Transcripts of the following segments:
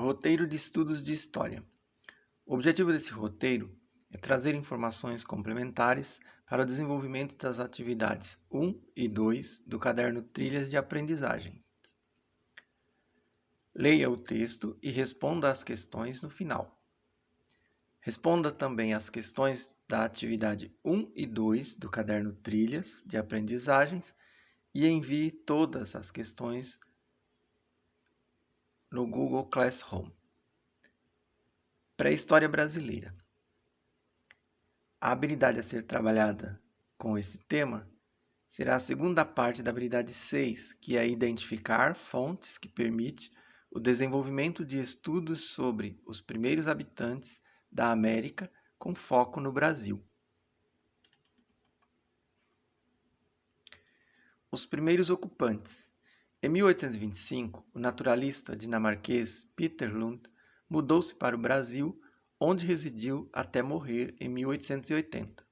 Roteiro de estudos de história. O objetivo desse roteiro é trazer informações complementares para o desenvolvimento das atividades 1 e 2 do caderno Trilhas de Aprendizagem. Leia o texto e responda às questões no final. Responda também às questões da atividade 1 e 2 do caderno Trilhas de Aprendizagens e envie todas as questões no Google Classroom. Pré-história brasileira. A habilidade a ser trabalhada com esse tema será a segunda parte da habilidade 6, que é identificar fontes que permite o desenvolvimento de estudos sobre os primeiros habitantes da América com foco no Brasil. Os primeiros ocupantes. Em 1825, o naturalista dinamarquês Peter Lund mudou-se para o Brasil, onde residiu até morrer em 1880.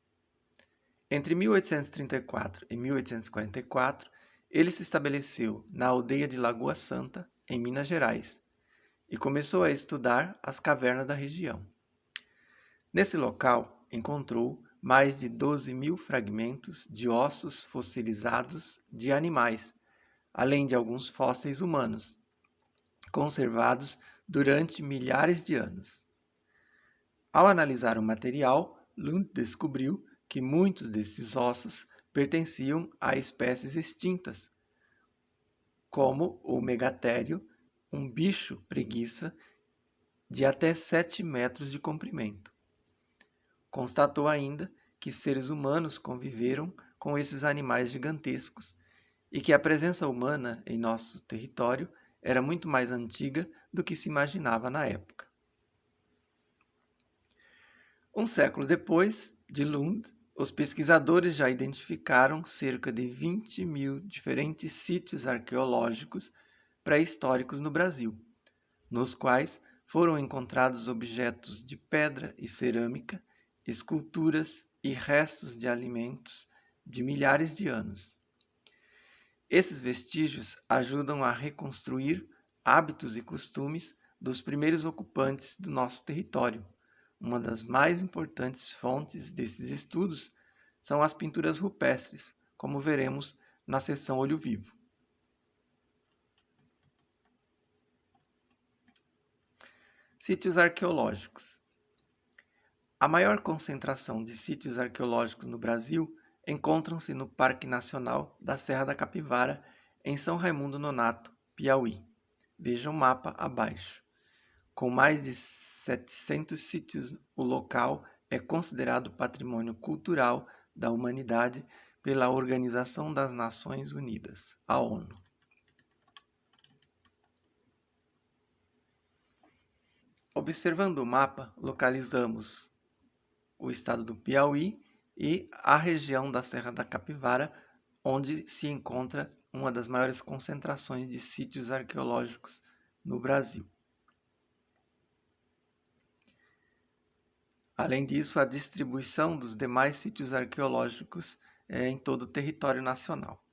Entre 1834 e 1844, ele se estabeleceu na aldeia de Lagoa Santa, em Minas Gerais, e começou a estudar as cavernas da região. Nesse local, encontrou mais de 12.000 fragmentos de ossos fossilizados de animais, além de alguns fósseis humanos, conservados durante milhares de anos. Ao analisar o material, Lund descobriu que muitos desses ossos pertenciam a espécies extintas, como o megatério, um bicho preguiça de até 7 metros de comprimento. Constatou ainda que seres humanos conviveram com esses animais gigantescos e que a presença humana em nosso território era muito mais antiga do que se imaginava na época. Um século depois de Lund, os pesquisadores já identificaram cerca de 20.000 diferentes sítios arqueológicos pré-históricos no Brasil, nos quais foram encontrados objetos de pedra e cerâmica, esculturas e restos de alimentos de milhares de anos. Esses vestígios ajudam a reconstruir hábitos e costumes dos primeiros ocupantes do nosso território. Uma das mais importantes fontes desses estudos são as pinturas rupestres, como veremos na seção Olho Vivo. Sítios arqueológicos. A maior concentração de sítios arqueológicos no Brasil encontram-se no Parque Nacional da Serra da Capivara, em São Raimundo Nonato, Piauí. Veja o mapa abaixo. Com mais de 700 sítios, o local é considerado Patrimônio Cultural da Humanidade pela Organização das Nações Unidas, a ONU. Observando o mapa, localizamos o estado do Piauí e a região da Serra da Capivara, onde se encontra uma das maiores concentrações de sítios arqueológicos no Brasil. Além disso, a distribuição dos demais sítios arqueológicos é em todo o território nacional.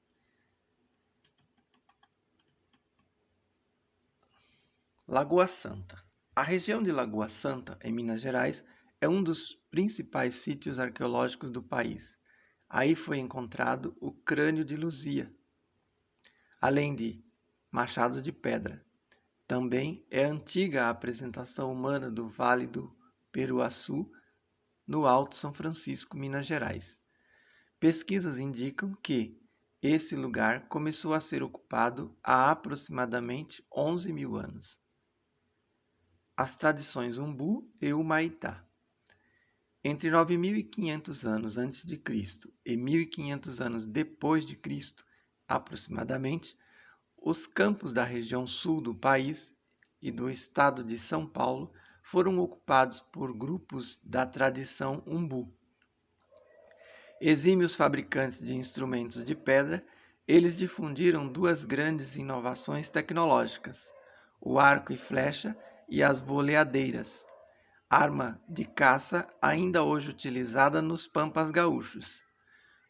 Lagoa Santa. A região de Lagoa Santa, em Minas Gerais, é um dos principais sítios arqueológicos do país. Aí foi encontrado o crânio de Luzia, além de machados de pedra. Também é antiga a apresentação humana do Vale do Peruaçu, no Alto São Francisco, Minas Gerais. Pesquisas indicam que esse lugar começou a ser ocupado há aproximadamente 11.000 anos. As tradições Umbu e Humaitá. Entre 9.500 anos antes de Cristo e 1.500 anos depois de Cristo, aproximadamente, os campos da região sul do país e do estado de São Paulo foram ocupados por grupos da tradição Umbu. Exímios fabricantes de instrumentos de pedra, eles difundiram duas grandes inovações tecnológicas: o arco e flecha e as boleadeiras, arma de caça ainda hoje utilizada nos pampas gaúchos.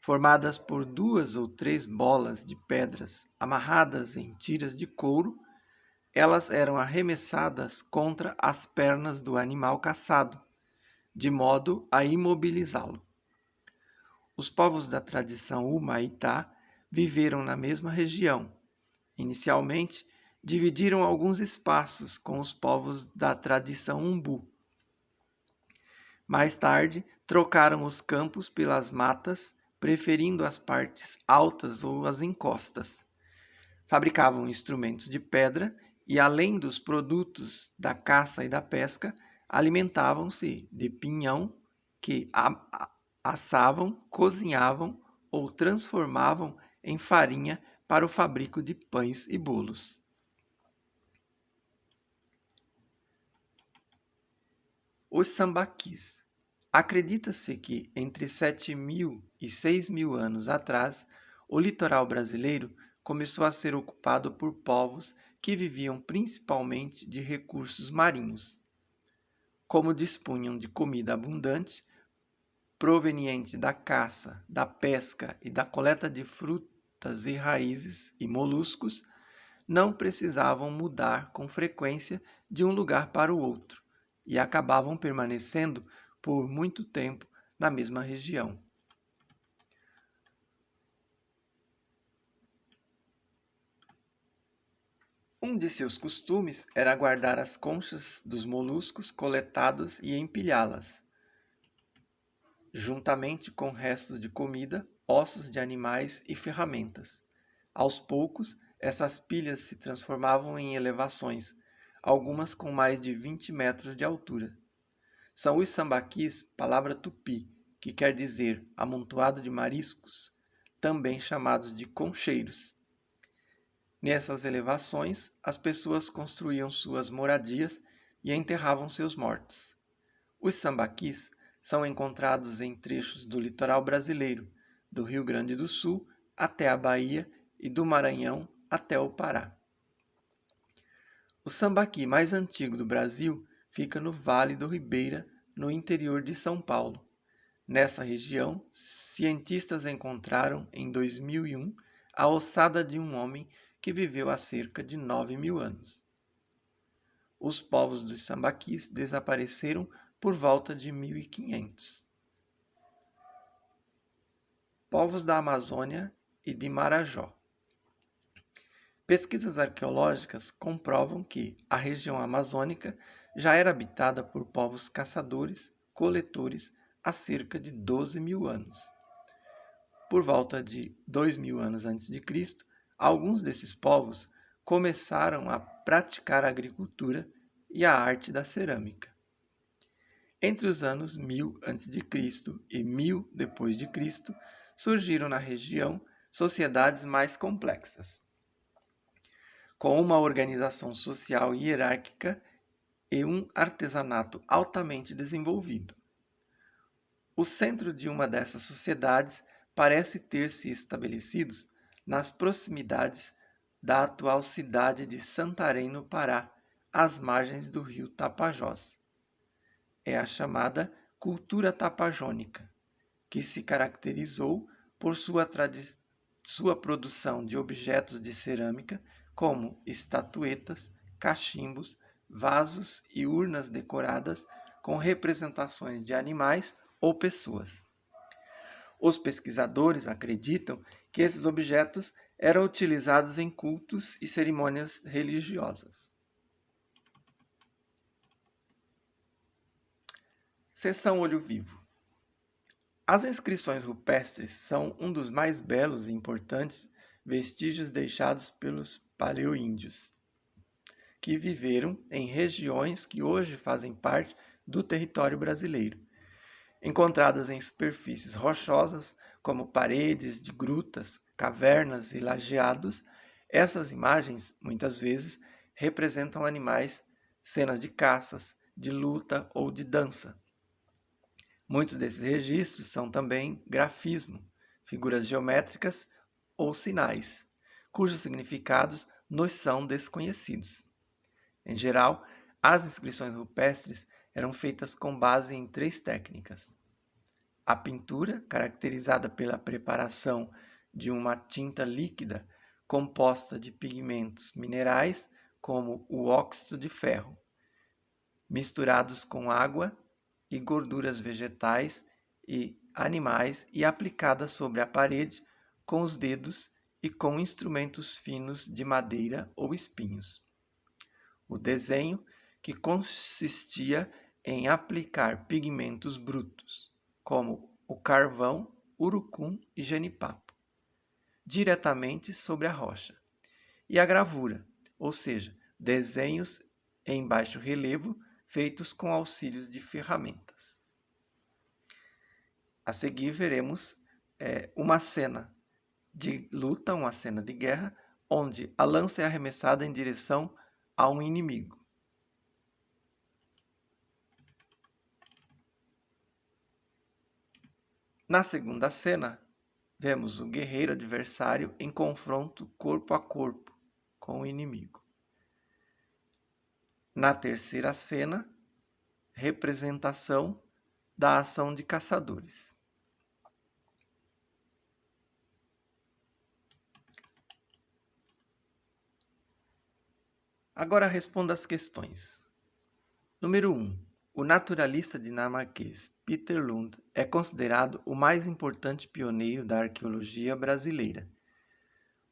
Formadas por 2 ou 3 bolas de pedras amarradas em tiras de couro, elas eram arremessadas contra as pernas do animal caçado, de modo a imobilizá-lo. Os povos da tradição Humaitá viveram na mesma região. Inicialmente, dividiram alguns espaços com os povos da tradição Umbu. Mais tarde, trocaram os campos pelas matas, preferindo as partes altas ou as encostas. Fabricavam instrumentos de pedra e, além dos produtos da caça e da pesca, alimentavam-se de pinhão que assavam, cozinhavam ou transformavam em farinha para o fabrico de pães e bolos. Os sambaquis. Acredita-se que entre 7.000 e 6.000 anos atrás, o litoral brasileiro começou a ser ocupado por povos que viviam principalmente de recursos marinhos. Como dispunham de comida abundante, proveniente da caça, da pesca e da coleta de frutas e raízes e moluscos, não precisavam mudar com frequência de um lugar para o outro e acabavam permanecendo por muito tempo na mesma região. Um de seus costumes era guardar as conchas dos moluscos coletados e empilhá-las, juntamente com restos de comida, ossos de animais e ferramentas. Aos poucos, essas pilhas se transformavam em elevações, algumas com mais de 20 metros de altura. São os sambaquis, palavra tupi, que quer dizer amontoado de mariscos, também chamados de concheiros. Nessas elevações, as pessoas construíam suas moradias e enterravam seus mortos. Os sambaquis são encontrados em trechos do litoral brasileiro, do Rio Grande do Sul até a Bahia e do Maranhão até o Pará. O sambaqui mais antigo do Brasil fica no Vale do Ribeira, no interior de São Paulo. Nessa região, cientistas encontraram, em 2001, a ossada de um homem que viveu há cerca de 9.000 anos. Os povos dos sambaquis desapareceram por volta de 1500. Povos da Amazônia e de Marajó. Pesquisas arqueológicas comprovam que a região amazônica já era habitada por povos caçadores, coletores há cerca de 12.000 anos. Por volta de 2.000 anos antes de Cristo, alguns desses povos começaram a praticar a agricultura e a arte da cerâmica. Entre os anos 1000 a.C. e 1000 d.C., surgiram na região sociedades mais complexas, com uma organização social hierárquica e um artesanato altamente desenvolvido. O centro de uma dessas sociedades parece ter se estabelecido nas proximidades da atual cidade de Santarém, no Pará, às margens do rio Tapajós. É a chamada cultura tapajônica, que se caracterizou por sua produção de objetos de cerâmica, como estatuetas, cachimbos, vasos e urnas decoradas com representações de animais ou pessoas. Os pesquisadores acreditam que esses objetos eram utilizados em cultos e cerimônias religiosas. Seção Olho Vivo. As inscrições rupestres são um dos mais belos e importantes vestígios deixados pelos paleoíndios, que viveram em regiões que hoje fazem parte do território brasileiro. Encontradas em superfícies rochosas, como paredes de grutas, cavernas e lajeados, essas imagens, muitas vezes, representam animais, cenas de caças, de luta ou de dança. Muitos desses registros são também grafismo, figuras geométricas ou sinais, cujos significados nos são desconhecidos. Em geral, as inscrições rupestres eram feitas com base em 3 técnicas. A pintura, caracterizada pela preparação de uma tinta líquida composta de pigmentos minerais como o óxido de ferro, misturados com água e gorduras vegetais e animais e aplicadas sobre a parede com os dedos e com instrumentos finos de madeira ou espinhos. O desenho, que consistia em aplicar pigmentos brutos, como o carvão, urucum e genipapo, diretamente sobre a rocha. E a gravura, ou seja, desenhos em baixo relevo feitos com auxílios de ferramentas. A seguir veremos uma cena de luta, uma cena de guerra, onde a lança é arremessada em direção a um inimigo. Na segunda cena, vemos o guerreiro adversário em confronto corpo a corpo com o inimigo. Na terceira cena, representação da ação de caçadores. Agora responda as questões. Número 1. O naturalista dinamarquês Peter Lund é considerado o mais importante pioneiro da arqueologia brasileira.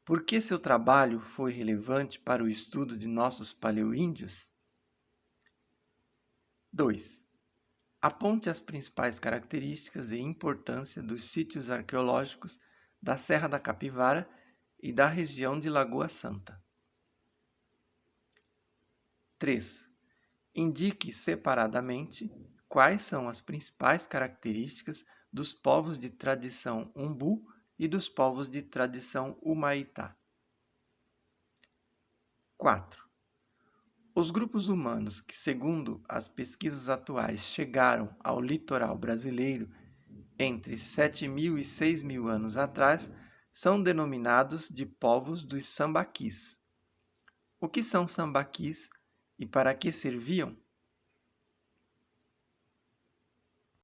Por que seu trabalho foi relevante para o estudo de nossos paleoíndios? 2. Aponte as principais características e importância dos sítios arqueológicos da Serra da Capivara e da região de Lagoa Santa. 3. Indique separadamente quais são as principais características dos povos de tradição umbu e dos povos de tradição humaitá. 4. Os grupos humanos que, segundo as pesquisas atuais, chegaram ao litoral brasileiro entre 7.000 e 6.000 anos atrás são denominados de povos dos sambaquis. O que são sambaquis e para que serviam?